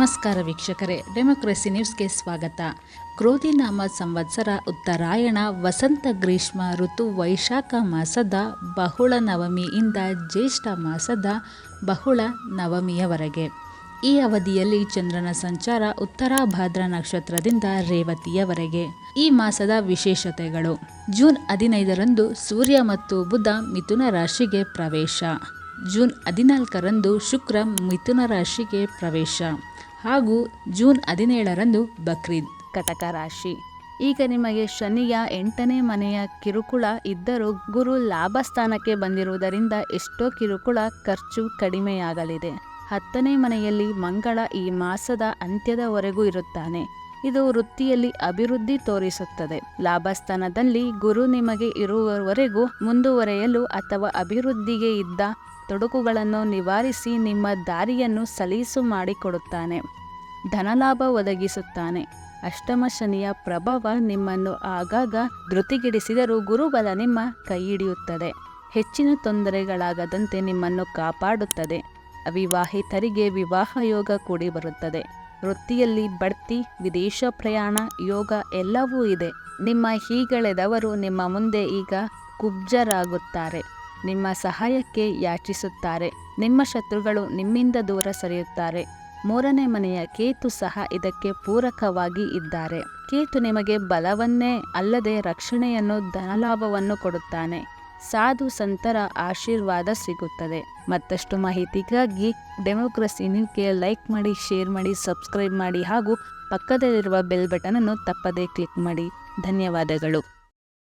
ನಮಸ್ಕಾರ ವೀಕ್ಷಕರೇ, ಡೆಮೋಕ್ರಸಿ ನ್ಯೂಸ್ಗೆ ಸ್ವಾಗತ. ಕ್ರೋಧಿ ನಾಮ ಸಂವತ್ಸರ ಉತ್ತರಾಯಣ ವಸಂತ ಗ್ರೀಷ್ಮ ಋತು ವೈಶಾಖ ಮಾಸದ ಬಹುಳ ನವಮಿಯಿಂದ ಜ್ಯೇಷ್ಠ ಮಾಸದ ಬಹುಳ ನವಮಿಯವರೆಗೆ. ಈ ಅವಧಿಯಲ್ಲಿ ಚಂದ್ರನ ಸಂಚಾರ ಉತ್ತರಾಭಾದ್ರ ನಕ್ಷತ್ರದಿಂದ ರೇವತಿಯವರೆಗೆ. ಈ ಮಾಸದ ವಿಶೇಷತೆಗಳು: ಜೂನ್ 15ರಂದು ಸೂರ್ಯ ಮತ್ತು ಬುಧ ಮಿಥುನ ರಾಶಿಗೆ ಪ್ರವೇಶ. ಜೂನ್ 14ರಂದು ಶುಕ್ರ ಮಿಥುನ ರಾಶಿಗೆ ಪ್ರವೇಶ ಹಾಗೂ ಜೂನ್ 17ರಂದು ಬಕ್ರೀದ್ ಕಟಕ ರಾಶಿ. ಈಗ ನಿಮಗೆ ಶನಿಯ 8ನೇ ಮನೆಯ ಕಿರುಕುಳ ಇದ್ದರೂ ಗುರು ಲಾಭಸ್ಥಾನಕ್ಕೆ ಬಂದಿರುವುದರಿಂದ ಎಷ್ಟೋ ಕಿರುಕುಳ ಖರ್ಚು ಕಡಿಮೆಯಾಗಲಿದೆ. 10ನೇ ಮನೆಯಲ್ಲಿ ಮಂಗಳ ಈ ಮಾಸದ ಅಂತ್ಯದವರೆಗೂ ಇರುತ್ತಾನೆ. ಇದು ವೃತ್ತಿಯಲ್ಲಿ ಅಭಿವೃದ್ಧಿ ತೋರಿಸುತ್ತದೆ. ಲಾಭಸ್ಥಾನದಲ್ಲಿ ಗುರು ನಿಮಗೆ ಇರುವವರೆಗೂ ಮುಂದುವರೆಯಲು ಅಥವಾ ಅಭಿವೃದ್ಧಿಗೆ ಇದ್ದ ತೊಡಕುಗಳನ್ನು ನಿವಾರಿಸಿ ನಿಮ್ಮ ದಾರಿಯನ್ನು ಸಲೀಸು ಮಾಡಿಕೊಡುತ್ತಾನೆ. ಧನಲಾಭ ಒದಗಿಸುತ್ತಾನೆ. ಅಷ್ಟಮ ಶನಿಯ ಪ್ರಭಾವ ನಿಮ್ಮನ್ನು ಆಗಾಗ ಧೃತಿಗೆಡಿಸಿದರೂ ಗುರುಬಲ ನಿಮ್ಮ ಕೈ ಹಿಡಿಯುತ್ತದೆ. ಹೆಚ್ಚಿನ ತೊಂದರೆಗಳಾಗದಂತೆ ನಿಮ್ಮನ್ನು ಕಾಪಾಡುತ್ತದೆ. ಅವಿವಾಹಿತರಿಗೆ ವಿವಾಹ ಯೋಗ ಕೂಡಿ ಬರುತ್ತದೆ. ವೃತ್ತಿಯಲ್ಲಿ ಬಡ್ತಿ, ವಿದೇಶ ಪ್ರಯಾಣ ಯೋಗ ಎಲ್ಲವೂ ಇದೆ. ನಿಮ್ಮ ಹೀಗಳೆದವರು ನಿಮ್ಮ ಮುಂದೆ ಈಗ ಕುಬ್ಜರಾಗುತ್ತಾರೆ. ನಿಮ್ಮ ಸಹಾಯಕ್ಕೆ ಯಾಚಿಸುತ್ತಾರೆ. ನಿಮ್ಮ ಶತ್ರುಗಳು ನಿಮ್ಮಿಂದ ದೂರ ಸರಿಯುತ್ತಾರೆ. 3ನೇ ಮನೆಯ ಕೇತು ಸಹ ಇದಕ್ಕೆ ಪೂರಕವಾಗಿ ಇದ್ದಾರೆ. ಕೇತು ನಿಮಗೆ ಬಲವನ್ನೇ ಅಲ್ಲದೆ ರಕ್ಷಣೆಯನ್ನು, ಧನಲಾಭವನ್ನು ಕೊಡುತ್ತಾನೆ. ಸಾಧು ಸಂತರ ಆಶೀರ್ವಾದ ಸಿಗುತ್ತದೆ. ಮತ್ತಷ್ಟು ಮಾಹಿತಿಗಾಗಿ ಡೆಮೋಕ್ರಸಿ ನ್ಯೂಸ್ಗೆ ಲೈಕ್ ಮಾಡಿ, ಶೇರ್ ಮಾಡಿ, ಸಬ್ಸ್ಕ್ರೈಬ್ ಮಾಡಿ ಹಾಗೂ ಪಕ್ಕದಲ್ಲಿರುವ ಬೆಲ್ ಬಟನ್ ಅನ್ನು ತಪ್ಪದೇ ಕ್ಲಿಕ್ ಮಾಡಿ. ಧನ್ಯವಾದಗಳು.